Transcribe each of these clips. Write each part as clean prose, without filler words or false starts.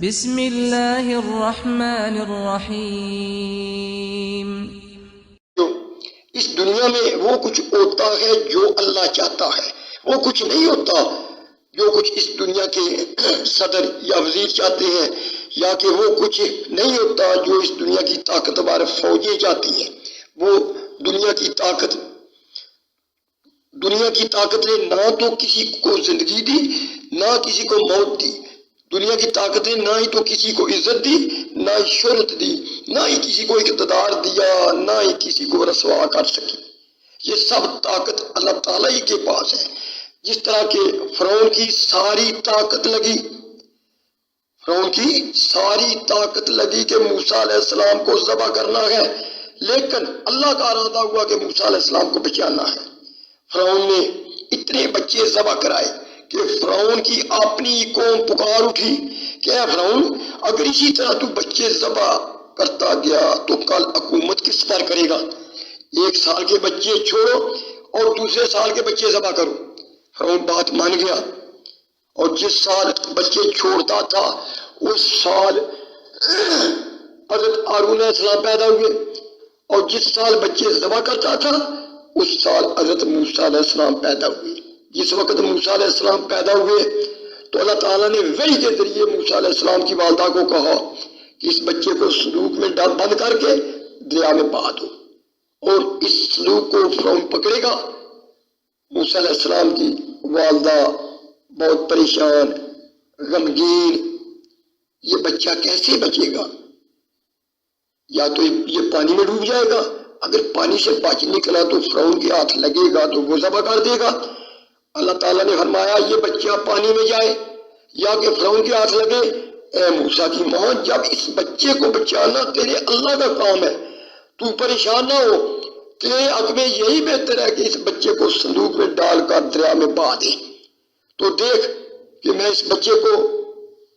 بسم اللہ الرحمن الرحیم۔ اس دنیا میں وہ کچھ ہوتا ہے جو اللہ چاہتا ہے، وہ کچھ نہیں ہوتا جو کچھ اس دنیا کے صدر یا وزیر چاہتے ہیں، یا کہ وہ کچھ نہیں ہوتا جو اس دنیا کی طاقتور فوجیں چاہتی ہیں۔ وہ دنیا کی طاقت نے نہ تو کسی کو زندگی دی، نہ کسی کو موت دی۔ دنیا کی طاقت نے نہ ہی تو کسی کو عزت دی، نہ ہی شہرت دی، نہ ہی کسی کو اقتدار دیا، نہ ہی کسی کو رسوا کر سکی۔ یہ سب طاقت اللہ تعالیٰ ہی کے پاس ہے۔ جس طرح کہ فرعون کی ساری طاقت لگی کہ موسیٰ علیہ السلام کو ذبح کرنا ہے، لیکن اللہ کا ارادہ ہوا کہ موسیٰ علیہ السلام کو بچانا ہے۔ فرعون نے اتنے بچے ذبح کرائے کہ فرعون کی اپنی قوم پکار اٹھی کہ اے فرعون، اگر اسی طرح تو بچے ذبح کرتا گیا تو کل حکومت کس پر کرے گا؟ 1 سال کے بچے چھوڑو اور دوسرے سال کے بچے ذبح کرو۔ فرعون بات مان گیا، اور جس سال بچے چھوڑتا تھا اس سال حضرت ہارون علیہ السلام پیدا ہوئے، اور جس سال بچے ذبح کرتا تھا اس سال حضرت موسیٰ علیہ السلام پیدا ہوئے۔ جس وقت موسیٰ علیہ السلام پیدا ہوئے تو اللہ تعالیٰ نے وحی کے ذریعے موسیٰ علیہ السلام کی والدہ کو کہا کہ اس بچے کو صندوق میں بند کر کے دریا میں بہا دو، اور اس صندوق کو فرعون پکڑے گا۔ موسیٰ علیہ السلام کی والدہ بہت پریشان، غمگین، یہ بچہ کیسے بچے گا؟ یا تو یہ پانی میں ڈوب جائے گا، اگر پانی سے بچ نکلا تو فرعون کے ہاتھ لگے گا تو وہ ذبح کر دے گا۔ اللہ تعالیٰ نے فرمایا یہ بچہ پانی میں جائے یا کہ فرعون کے ہاتھ لگے۔ اے موسیٰ کی ماں، جب اس بچے کو بچانا تیرے اللہ کا کام ہے، تو پریشان نہ ہو، تیرے حق میں یہی بہتر ہے کہ اس بچے کو صندوق میں ڈال کر دریا میں بہا دے۔ تو دیکھ کہ میں اس بچے کو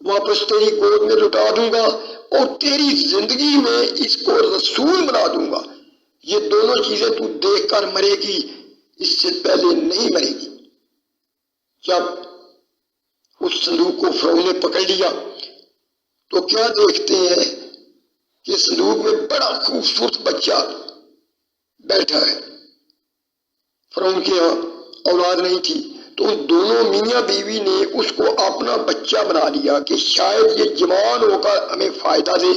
واپس تیری گود میں لٹا دوں گا اور تیری زندگی میں اس کو رسول بنا دوں گا۔ یہ دونوں چیزیں تو دیکھ کر مرے گی، اس سے پہلے نہیں مرے گی۔ جب اس صندوق کو فرعون نے پکڑ لیا تو کیا دیکھتے ہیں کہ صندوق میں بڑا خوبصورت بچہ بیٹھا ہے۔ فرعون کے یہاں اولاد نہیں تھی تو ان دونوں میاں بیوی نے اس کو اپنا بچہ بنا لیا کہ شاید یہ جوان ہو کر ہمیں فائدہ دے۔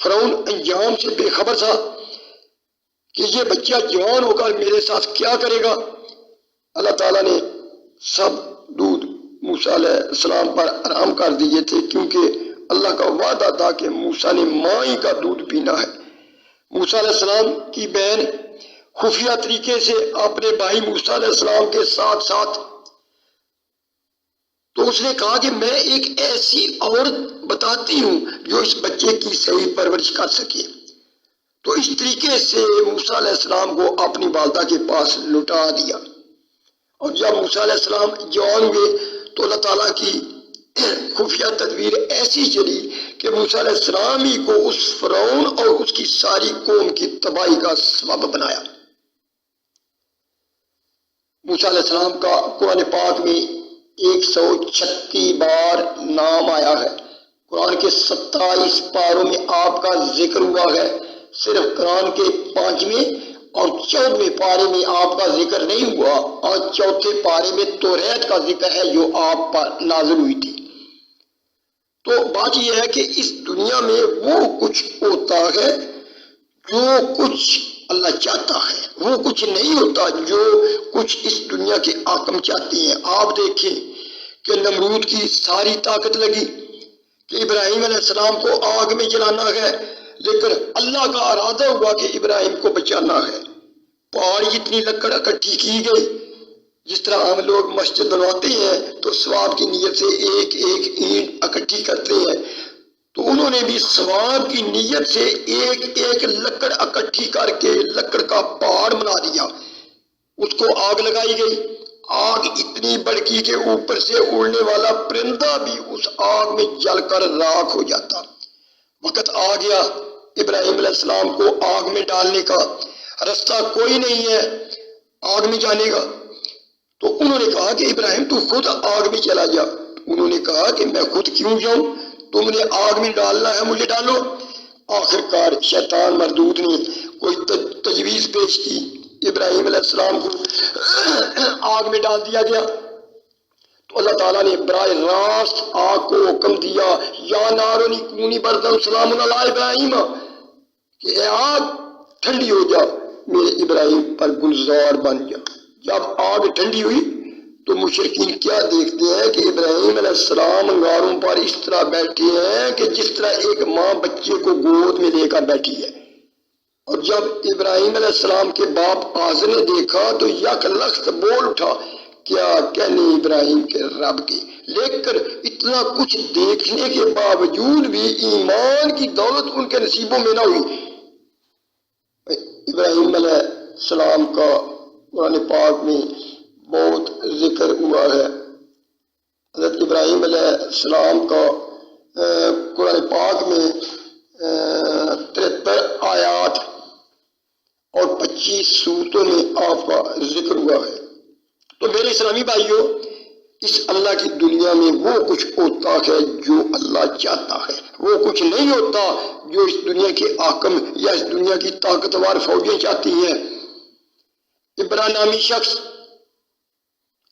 فرعون انجام سے بے خبر تھا کہ یہ بچہ جوان ہو کر میرے ساتھ کیا کرے گا۔ اللہ تعالیٰ نے سب دودھ موسیٰ علیہ السلام پر حرام کر دیے تھے، کیونکہ اللہ کا وعدہ تھا کہ موسیٰ نے ماں ہی کا دودھ پینا ہے۔ موسیٰ علیہ السلام کی بہن خفیہ طریقے سے اپنے بھائی موسیٰ علیہ السلام کے ساتھ تو اس نے کہا کہ میں ایک ایسی عورت بتاتی ہوں جو اس بچے کی صحیح پرورش کر سکے۔ تو اس طریقے سے موسیٰ علیہ السلام کو اپنی والدہ کے پاس لٹا دیا، اور جب موسیٰ علیہ السلام جوان ہوئے تو اللہ تعالیٰ کی خفیہ تدبیر ایسی چلی کہ موسیٰ علیہ السلام ہی کو اس فرعون اور اس کی ساری قوم کی تباہی کا سبب بنایا۔ موسیٰ علیہ السلام کا قرآن پاک میں 136 بار نام آیا ہے۔ قرآن کے 27 پاروں میں آپ کا ذکر ہوا ہے۔ صرف قرآن کے 5ویں اور 14ویں پارے میں آپ کا ذکر نہیں ہوا، اور 4تھے پارے میں توریت کا ذکر ہے جو آپ پر نازل ہوئی تھی۔ تو بات یہ ہے کہ اس دنیا میں وہ کچھ ہوتا ہے جو کچھ اللہ چاہتا ہے، وہ کچھ نہیں ہوتا جو کچھ اس دنیا کے حاکم چاہتے ہیں۔ آپ دیکھیں کہ نمرود کی ساری طاقت لگی کہ ابراہیم علیہ السلام کو آگ میں جلانا ہے، لیکن اللہ کا ارادہ ہوا کہ ابراہیم کو بچانا ہے۔ پہاڑ اتنی لکڑ اکٹھی کی گئی، جس طرح ہم لوگ مسجد بنواتے ہیں تو ثواب کی نیت سے ایک ایک اینٹ اکٹھی کرتے ہیں، تو انہوں نے بھی ثواب کی نیت سے ایک ایک لکڑ اکٹھی کر کے لکڑ کا پہاڑ بنا دیا۔ اس کو آگ لگائی گئی، آگ اتنی بڑکی کہ اوپر سے اڑنے والا پرندہ بھی اس آگ میں جل کر راکھ ہو جاتا۔ وقت آ گیا ابراہیم علیہ السلام کو آگ میں ڈالنے کا، رستہ کوئی نہیں ہے آگ میں جانے کا۔ تو انہوں نے کہا کہ ابراہیم تو خود آگ میں چلا جا۔ انہوں نے کہا کہ میں خود کیوں جاؤں، تم نے آگ میں ڈالنا ہے مجھے ڈالو۔ آخر کار شیطان مردود نے کوئی تجویز پیش کی، ابراہیم علیہ السلام کو آگ میں ڈال دیا گیا۔ تو اللہ تعالیٰ نے براہ راست آگ کو حکم دیا، یا نارونی کونی بردن سلام علی ابراہیم، کہ اے آگ ٹھنڈی ہو جا، میرے ابراہیم پر گلزار بن جا۔ جب آگ ٹھنڈی ہوئی تو مشرکین کیا دیکھتے ہیں کہ ابراہیم علیہ السلام انگاروں پر اس طرح بیٹھے ہیں کہ جس طرح ایک ماں بچے کو گود میں لے کر بیٹھی ہے۔ اور جب ابراہیم علیہ السلام کے باپ آزر نے دیکھا تو یک لخت بول اٹھا، کیا کہنے ابراہیم کے رب کے، لیکن اتنا کچھ دیکھنے کے باوجود بھی ایمان کی دولت ان کے نصیبوں میں نہ ہوئی۔ ابراہیم علیہ السلام کا قرآن پاک میں بہت ذکر ہوا ہے۔ حضرت ابراہیم علیہ السلام کا قرآن پاک میں 73 آیات اور 25 سورتوں میں آپ کا ذکر ہوا ہے۔ تو میرے اسلامی بھائیوں، اس اللہ کی دنیا میں وہ کچھ ہوتا ہے جو اللہ چاہتا ہے، وہ کچھ نہیں ہوتا جو اس دنیا کے حاکم یا اس دنیا کی طاقتور فوجیں چاہتی ہیں۔ ابرا نامی شخص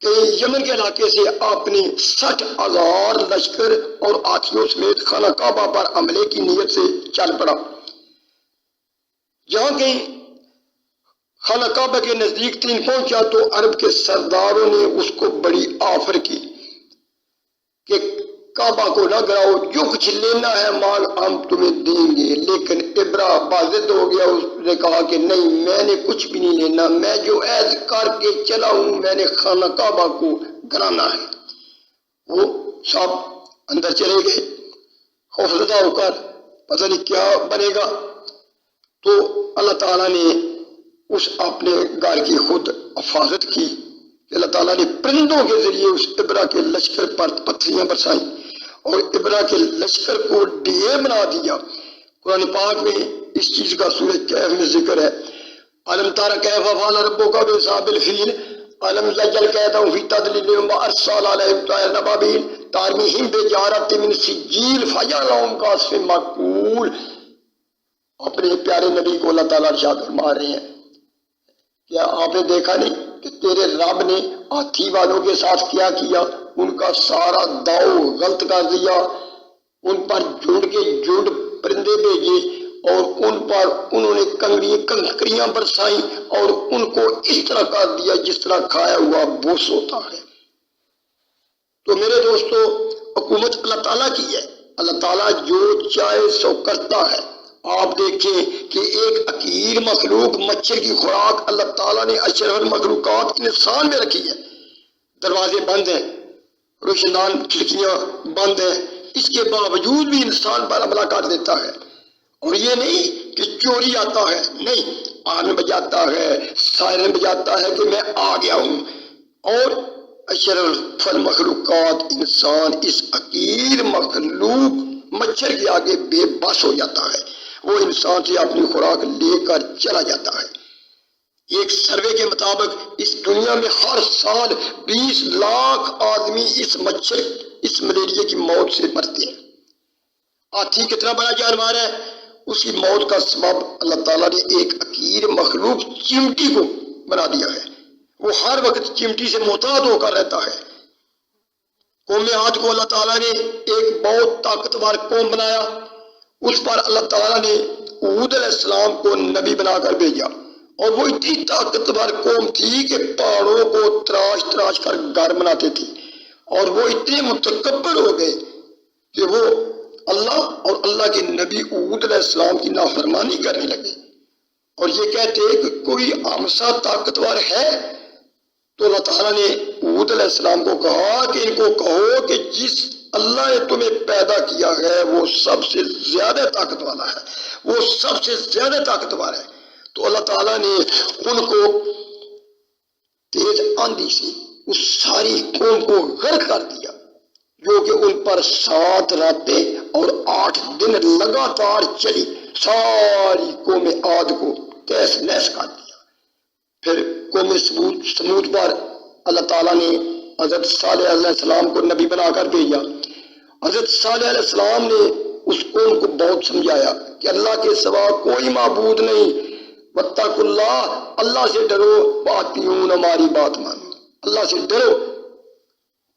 کہ یمن کے علاقے سے آپ نے 60,000 لشکر اور ہاتھیوں سمیت خانہ کعبہ پر حملے کی نیت سے چل پڑا۔ جہاں کہیں خانہ کعبہ کے نزدیک ترین پہنچا تو عرب کے سرداروں نے اس کو بڑی آفر کی کہ کعبہ کو نہ گراؤ، جو کچھ لینا ہے مال ہم تمہیں دیں گے۔ لیکن ابرا بازد ہو گیا، اس نے کہا کہ نہیں، میں نے کچھ بھی نہیں لینا، میں جو عہد کر کے چلا ہوں میں نے خانہ کعبہ کو گرانا ہے۔ وہ سب اندر چلے گئے خوفزدہ ہو کر، پتہ نہیں کیا بنے گا۔ تو اللہ تعالیٰ نے اس اپنے گھر کی خود حفاظت کی کہ اللہ تعالیٰ نے پرندوں کے ذریعے اس ابرا کے لشکر پر پتھریاں برسائیں اور ابرا کے لشکر کو ڈھیر بنا دیا۔ قرآن پاک میں اس چیز کا سورہ کہف میں ذکر ہے، علم تارا کیف فعل ربک باصحاب الفیل علم یجعل کیدہم فی تضلیل وارسل علیہم طیرا ابابیل ترمیہم بحجارۃ من سجیل فجعلہم کعصف مأکول۔ اپنے پیارے نبی کو اللہ تعالیٰ ارشاد فرما رہے ہیں، کیا آپ نے دیکھا نہیں کہ تیرے رب نے ہاتھی والوں کے ساتھ کیا کیا؟ ان کا سارا داؤ غلط کر دیا، ان پر جھنڈ کے جھنڈ پرندے بھیجے اور ان پر انہوں نے کنکریاں برسائیں اور ان کو اس طرح کر دیا جس طرح کھایا ہوا بوس ہوتا ہے۔ تو میرے دوستو، حکومت اللہ تعالیٰ کی ہے، اللہ تعالیٰ جو چاہے سو کرتا ہے۔ آپ دیکھیں کہ ایک حقیر مخلوق مچھر کی خوراک اللہ تعالیٰ نے اشرف المخلوقات انسان میں رکھی ہے۔ دروازے بند ہیں، روشندان کھڑکیاں بند ہیں، اس کے باوجود بھی انسان پر حملہ کر دیتا ہے۔ اور یہ نہیں کہ چوری آتا ہے، نہیں، آن بجاتا ہے، سائرن بجاتا ہے کہ میں آ گیا ہوں۔ اور اشرف المخلوقات انسان اس حقیر مخلوق مچھر کے آگے بے بس ہو جاتا ہے، وہ انسان سے اپنی خوراک لے کر چلا جاتا ہے۔ ایک سروے کے مطابق اس دنیا میں ہر سال 20 لاکھ آدمی اس ملیریا کی موت سے مرتے ہیں۔ ہاتھی کتنا بڑا جانور ہے، اس کی موت کا سبب اللہ تعالیٰ نے ایک حقیر مخلوق چمٹی کو بنا دیا ہے، وہ ہر وقت چمٹی سے محتاط ہو کر رہتا ہے۔ قوم عاد کو اللہ تعالیٰ نے ایک بہت طاقتور قوم بنایا، اس پر اللہ تعالیٰ نے ہود علیہ السلام کو نبی بنا کر بھیجا، اور وہ اتنی طاقتور قوم تھی کہ پہاڑوں کو تراش تراش کر گھر بناتے تھے، اور وہ اتنے متکبر ہو گئے کہ وہ اللہ اور اللہ کے نبی ہود علیہ السلام کی نافرمانی کرنے لگے، اور یہ کہتے کہ کوئی ہم سا طاقتور ہے؟ تو اللہ تعالیٰ نے ہود علیہ السلام کو کہا کہ ان کو کہو کہ جس اللہ نے تمہیں پیدا کیا ہے وہ سب سے زیادہ طاقت والا ہے، وہ سب سے زیادہ طاقتور ہے۔ تو اللہ تعالیٰ نے ان کو تیز آندھی سے اس ساری قوم کو غرق کر دیا، جو کہ ان پر 7 راتیں اور 8 دن لگاتار چلی، ساری قوم عاد کو تہس نہس کر دیا۔ پھر قوم سمود پر اللہ تعالیٰ نے حضرت صالح علیہ السلام کو نبی بنا کر بھیجا، حضرت صالح علیہ السلام نے اس قوم کو بہت سمجھایا کہ اللہ کے سوا کوئی معبود نہیں، واتقوا اللہ، اللہ سے ڈرو، واتقون، ہماری بات مانو، اللہ سے ڈرو۔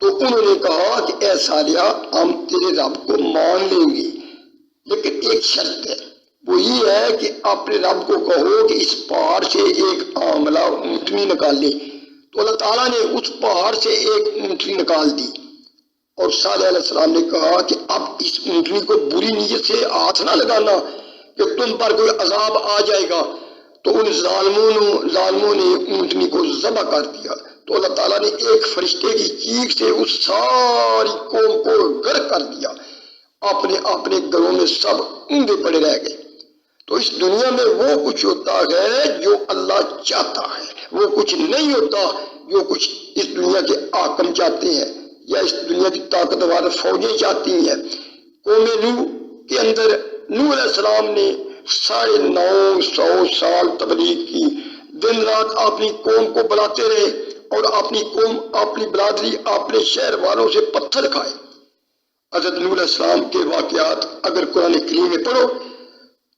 تو انہوں نے کہا کہ اے صالحہ، ہم تیرے رب کو مان لیں گے، لیکن ایک شرط ہے، وہ یہ ہے کہ اپنے رب کو کہو کہ اس پہاڑ سے ایک عاملہ اونٹنی نکال لے۔ تو اللہ تعالیٰ نے اس پہاڑ سے ایک اونٹنی نکال دی، اور صالح علیہ السلام نے کہا کہ اب اس اونٹنی کو بری نیت سے ہاتھ نہ لگانا کہ تم پر کوئی عذاب آ جائے گا۔ تو ان ظالموں نے اونٹنی کو ذبح کر دیا۔ تو اللہ تعالیٰ نے ایک فرشتے کی چیخ سے اس ساری قوم کو غرق کر دیا، اپنے اپنے گھروں میں سب اونگے پڑے رہ گئے۔ تو اس دنیا میں وہ کچھ ہوتا ہے جو اللہ چاہتا ہے، وہ کچھ نہیں ہوتا جو کچھ اس دنیا کے حاکم چاہتے ہیں یا اس دنیا کی طاقتور فوجیں چاہتی ہیں۔ قوم نوح کے اندر نوح علیہ السلام نے 950 سال تبلیغ کی، دن رات اپنی قوم کو بلاتے رہے، اور اپنی قوم، اپنی برادری، اپنے شہر والوں سے پتھر کھائے۔ حضرت نوح علیہ السلام کے واقعات اگر قرآن کریم میں پڑھو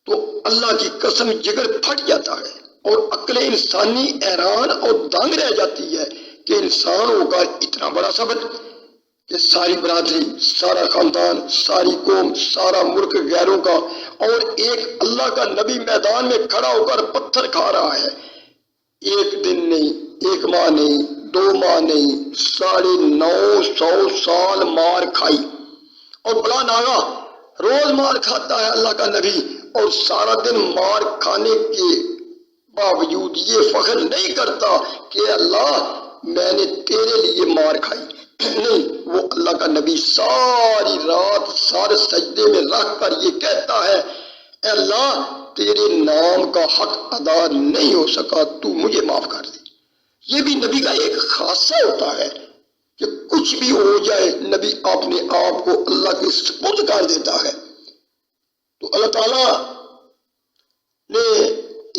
تو اللہ کی قسم جگر پھٹ جاتا ہے، اور عقل انسانی حیران اور دنگ رہ جاتی ہے کہ انسان ہوگا اتنا بڑا صبر کہ ساری برادری، سارا خاندان، ساری قوم، سارا ملک غیروں کا، اور ایک اللہ کا نبی میدان میں کھڑا ہو کر پتھر کھا رہا ہے۔ ایک دن نہیں، ایک ماہ نہیں، 2 ماہ نہیں، 950 سال مار کھائی، اور بلا ناغا روز مار کھاتا ہے اللہ کا نبی، اور سارا دن مار کھانے کے باوجود یہ فخر نہیں کرتا کہ اللہ میں نے تیرے لیے مار کھائی، نہیں، وہ اللہ کا نبی ساری رات سارے سجدے میں رکھ کر یہ کہتا ہے اے اللہ تیرے نام کا حق ادا نہیں ہو سکا، تو مجھے معاف کر دے۔ یہ بھی نبی کا ایک خاصہ ہوتا ہے کہ کچھ بھی ہو جائے نبی اپنے آپ کو اللہ کے سپرد کر دیتا ہے۔ تو اللہ تعالیٰ نے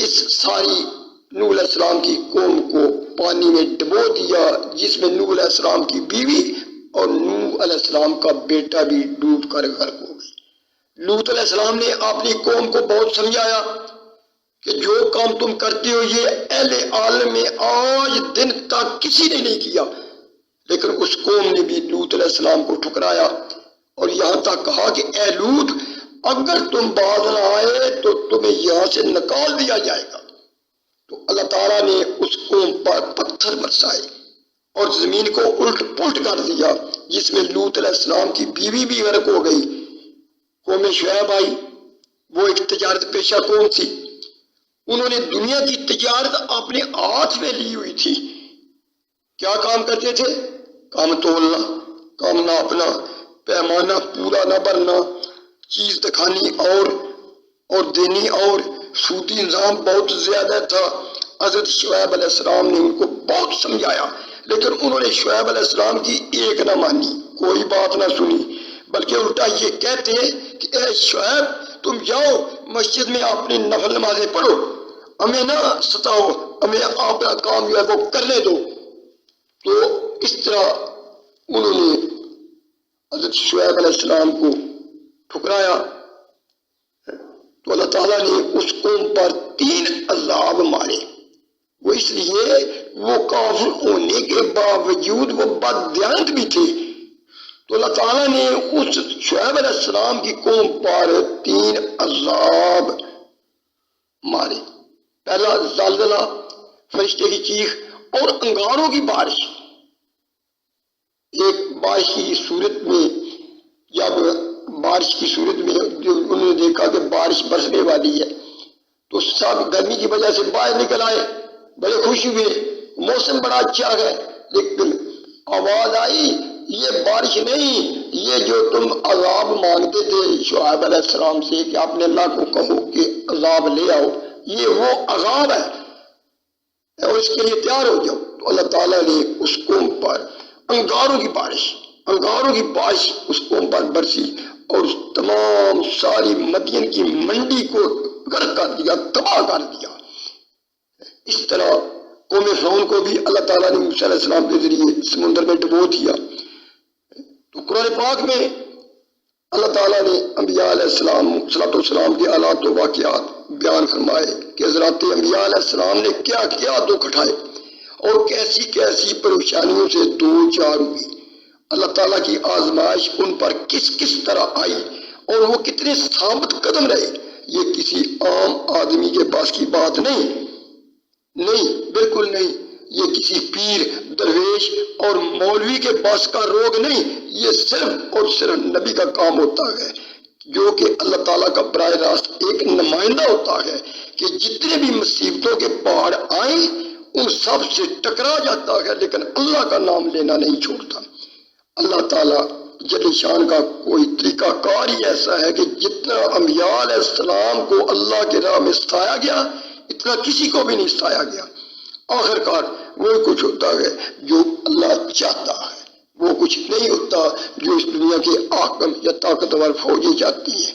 اس ساری نوح علیہ السلام کی قوم کو پانی میں ڈبو دیا، جس میں نوح علیہ السلام کی بیوی اور نوح علیہ السلام کا بیٹا بھی ڈوب کر غرق ہو گئی۔ لوط علیہ السلام نے اپنی قوم کو بہت سمجھایا کہ جو کام تم کرتے ہو یہ اہل عالم میں آج دن تک کسی نے نہیں کیا، لیکن اس قوم نے بھی لوط علیہ السلام کو ٹھکرایا، اور یہاں تک کہا کہ اے لوط اگر تم باز نہ آئے تو تمہیں یہاں سے نکال دیا جائے گا۔ تو اللہ تعالیٰ نے اس قوم پر پتھر برسائے اور زمین کو الٹ پلٹ کر دیا، جس میں لوط علیہ السلام کی بیوی بھی غرق ہو گئی۔ قوم شعیب آئی، وہ ایک تجارت پیشہ قوم تھی، انہوں نے دنیا کی تجارت اپنے ہاتھ میں لی ہوئی تھی۔ کیا کام کرتے تھے؟ کام تولنا، کام ناپنا، پیمانہ پورا نہ بھرنا، چیز دکھانی اور دینی، اور سودی نظام بہت زیادہ تھا۔ حضرت شعیب علیہ السلام نے ان کو بہت سمجھایا، لیکن انہوں نے شعیب علیہ السلام کی ایک نہ مانی، کوئی بات نہ سنی، بلکہ الٹا یہ کہتے ہیں کہ اے شعیب تم جاؤ مسجد میں اپنی نفل نمازیں پڑھو، ہمیں نہ ستاؤ، ہمیں اپنا کام جو ہے وہ کرنے دو۔ تو اس طرح انہوں نے حضرت شعیب علیہ السلام کو ٹھکرایا۔ تو اللہ تعالیٰ نے اس قوم پر 3 عذاب مارے، وہ اس لیے وہ کافر ہونے کے باوجود وہ بددیانت بھی تھے۔ تو اللہ تعالیٰ نے اس شعیب علیہ السلام کی قوم پر 3 عذاب مارے۔ پہلا زلزلہ، فرشتے کی چیخ، اور انگاروں کی بارش۔ ایک بارش کی صورت میں، جب بارش کی صورت میں انہوں نے دیکھا کہ بارش برسنے والی ہے تو سب گرمی کی وجہ سے باہر نکل آئے، بڑے خوش ہوئے، موسم بڑا اچھا ہے، لیکن آواز آئی یہ بارش نہیں، یہ جو تم عذاب مانگتے تھے شعیب علیہ السلام سے کہ اپنے اللہ کو کہو کہ عذاب لے آؤ، یہ وہ عذاب ہے اور اس کے لیے تیار ہو جاؤ۔ تو اللہ تعالیٰ نے اس قوم پر انگاروں کی بارش اس قوم پر برسی، اور اس تمام ساری مدین کی منڈی کو غرق کر دیا، تباہ کر دیا۔ اس طرح قوم فرعون کو بھی اللہ تعالیٰ نے موسیٰ علیہ السلام کے ذریعے سمندر میں ڈبو دیا۔ تو قرآن پاک میں اللہ تعالیٰ نے انبیاء علیہ السلام کے حالات و واقعات بیان فرمائے کہ حضرات انبیاء علیہ السلام نے کیا کیا دکھ اٹھائے اور کیسی کیسی پریشانیوں سے دو چار ہوئی، اللہ تعالیٰ کی آزمائش ان پر کس کس طرح آئی اور وہ کتنے ثابت قدم رہے، یہ کسی عام آدمی کے پاس کی بات نہیں، بالکل نہیں، یہ کسی پیر درویش اور مولوی کے پاس کا روگ نہیں، یہ صرف اور صرف نبی کا کام ہوتا ہے، جو کہ اللہ تعالیٰ کا براہ راست ایک نمائندہ ہوتا ہے کہ جتنے بھی مصیبتوں کے پہاڑ آئیں ان سب سے ٹکرا جاتا ہے لیکن اللہ کا نام لینا نہیں چھوڑتا۔ اللہ تعالیٰ جل شان کا کوئی طریقہ کار ہی ایسا ہے کہ جتنا انبیاء علیہ السلام کو اللہ کے راہ میں ستایا گیا اتنا کسی کو بھی نہیں ستایا گیا۔ آخر کار وہی کچھ ہوتا ہے جو اللہ چاہتا ہے، وہ کچھ نہیں ہوتا جو اس دنیا کے حاکم یا طاقتور فوجیں چاہتی ہیں۔